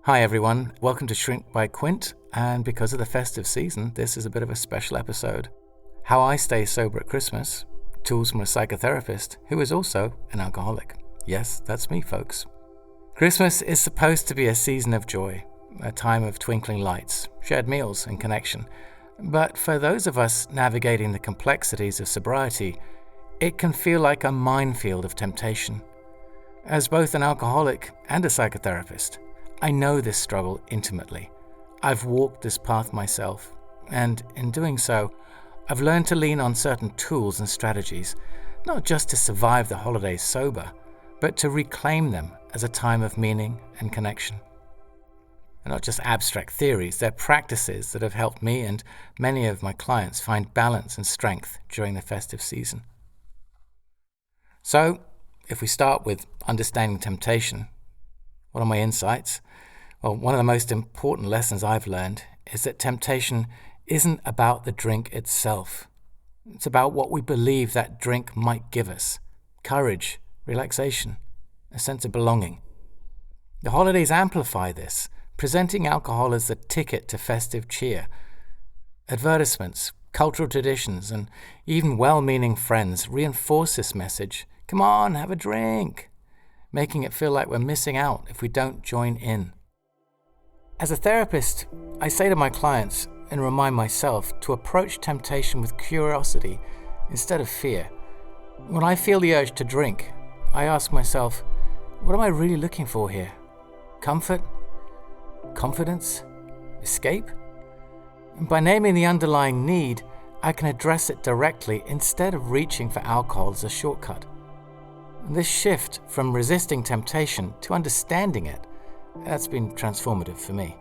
Hi everyone, welcome to Shrink by Quint, and because of the festive season, this is a bit of a special episode. How I stay sober at Christmas, tools from a psychotherapist who is also an alcoholic. Yes, that's me, folks. Christmas is supposed to be a season of joy, a time of twinkling lights, shared meals and connection. But for those of us navigating the complexities of sobriety, it can feel like a minefield of temptation. As both an alcoholic and a psychotherapist, I know this struggle intimately. I've walked this path myself, and in doing so, I've learned to lean on certain tools and strategies, not just to survive the holidays sober, but to reclaim them as a time of meaning and connection. They're not just abstract theories, they're practices that have helped me and many of my clients find balance and strength during the festive season. So, if we start with understanding temptation, what are my insights? Well, one of the most important lessons I've learned is that temptation isn't about the drink itself. It's about what we believe that drink might give us. Courage, relaxation, a sense of belonging. The holidays amplify this, presenting alcohol as the ticket to festive cheer. Advertisements, cultural traditions, and even well-meaning friends reinforce this message. Come on, have a drink, making it feel like we're missing out if we don't join in. As a therapist, I say to my clients and remind myself to approach temptation with curiosity instead of fear. When I feel the urge to drink, I ask myself, what am I really looking for here? Comfort? Confidence? Escape? And by naming the underlying need, I can address it directly instead of reaching for alcohol as a shortcut. This shift from resisting temptation to understanding it, that's been transformative for me.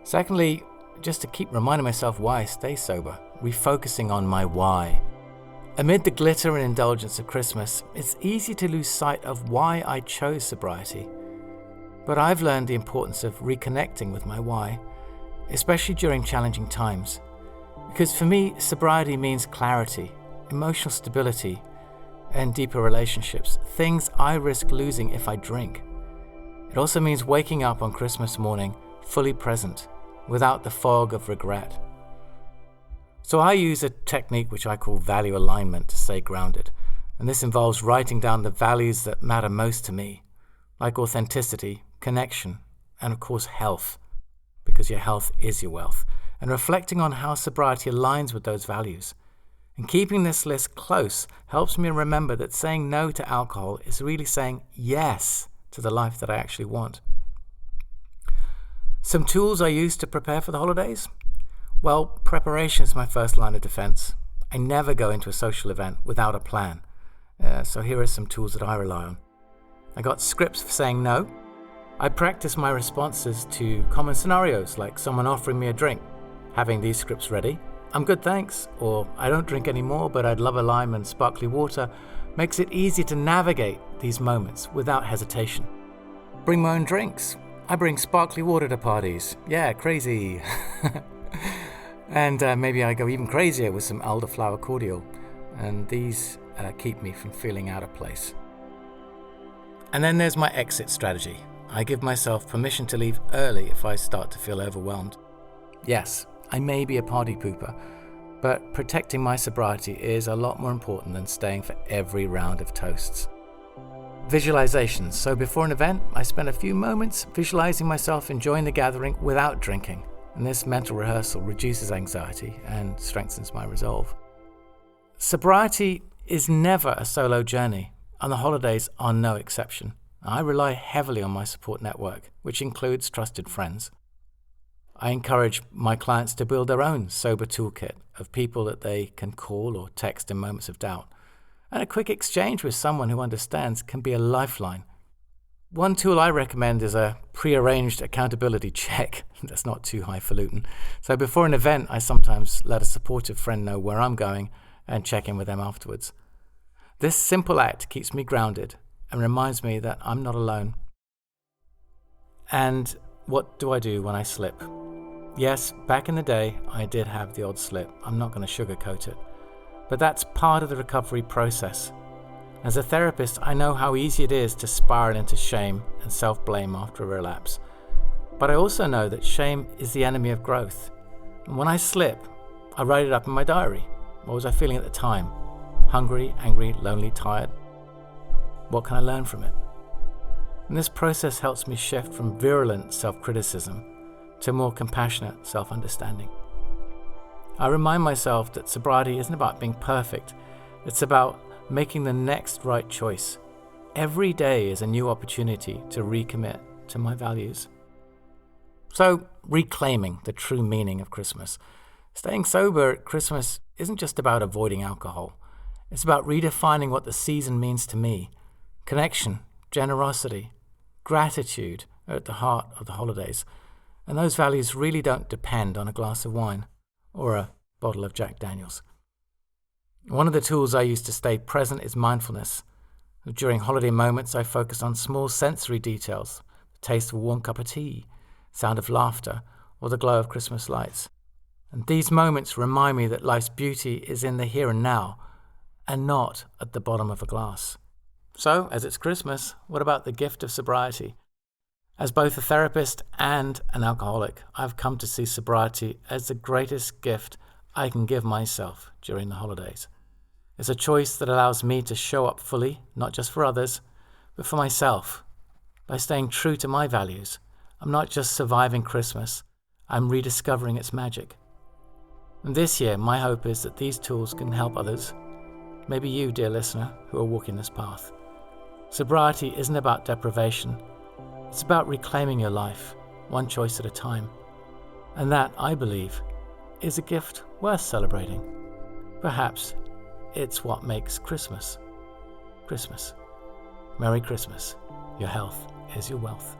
Secondly, just to keep reminding myself why I stay sober, refocusing on my why. Amid the glitter and indulgence of Christmas, it's easy to lose sight of why I chose sobriety. But I've learned the importance of reconnecting with my why, especially during challenging times. Because for me, sobriety means clarity, emotional stability, and deeper relationships, things I risk losing if I drink. It also means waking up on Christmas morning fully present, without the fog of regret. So I use a technique which I call value alignment to stay grounded, and this involves writing down the values that matter most to me, like authenticity, connection, and of course health, because your health is your wealth, and reflecting on how sobriety aligns with those values. And keeping this list close helps me remember that saying no to alcohol is really saying yes to the life that I actually want. Some tools I use to prepare for the holidays? Well, preparation is my first line of defense. I never go into a social event without a plan. So here are some tools that I rely on. I got scripts for saying no. I practice my responses to common scenarios like someone offering me a drink. Having these scripts ready, I'm good thanks, or I don't drink anymore but I'd love a lime and sparkly water, makes it easy to navigate these moments without hesitation. Bring my own drinks. I bring sparkly water to parties. Yeah, crazy. And maybe I go even crazier with some elderflower cordial. And these keep me from feeling out of place. And then there's my exit strategy. I give myself permission to leave early if I start to feel overwhelmed. Yes, I may be a party pooper, but protecting my sobriety is a lot more important than staying for every round of toasts. Visualizations. So before an event, I spend a few moments visualizing myself enjoying the gathering without drinking, and this mental rehearsal reduces anxiety and strengthens my resolve. Sobriety is never a solo journey, and the holidays are no exception. I rely heavily on my support network, which includes trusted friends. I encourage my clients to build their own sober toolkit of people that they can call or text in moments of doubt. And a quick exchange with someone who understands can be a lifeline. One tool I recommend is a pre-arranged accountability check. That's not too highfalutin. So before an event, I sometimes let a supportive friend know where I'm going and check in with them afterwards. This simple act keeps me grounded and reminds me that I'm not alone. And what do I do when I slip? Yes, back in the day, I did have the odd slip. I'm not going to sugarcoat it. But that's part of the recovery process. As a therapist, I know how easy it is to spiral into shame and self-blame after a relapse. But I also know that shame is the enemy of growth. And when I slip, I write it up in my diary. What was I feeling at the time? Hungry, angry, lonely, tired? What can I learn from it? And this process helps me shift from virulent self-criticism to more compassionate self-understanding. I remind myself that sobriety isn't about being perfect. It's about making the next right choice. Every day is a new opportunity to recommit to my values. So, reclaiming the true meaning of Christmas. Staying sober at Christmas isn't just about avoiding alcohol. It's about redefining what the season means to me. Connection, generosity, gratitude are at the heart of the holidays. And those values really don't depend on a glass of wine or a bottle of Jack Daniels. One of the tools I use to stay present is mindfulness. During holiday moments, I focus on small sensory details, the taste of a warm cup of tea, sound of laughter, or the glow of Christmas lights. And these moments remind me that life's beauty is in the here and now, and not at the bottom of a glass. So, as it's Christmas, what about the gift of sobriety? As both a therapist and an alcoholic, I've come to see sobriety as the greatest gift I can give myself during the holidays. It's a choice that allows me to show up fully, not just for others, but for myself. By staying true to my values, I'm not just surviving Christmas, I'm rediscovering its magic. And this year, my hope is that these tools can help others, maybe you, dear listener, who are walking this path. Sobriety isn't about deprivation. It's about reclaiming your life, one choice at a time. And that, I believe, is a gift worth celebrating. Perhaps it's what makes Christmas, Christmas. Merry Christmas. Your health is your wealth.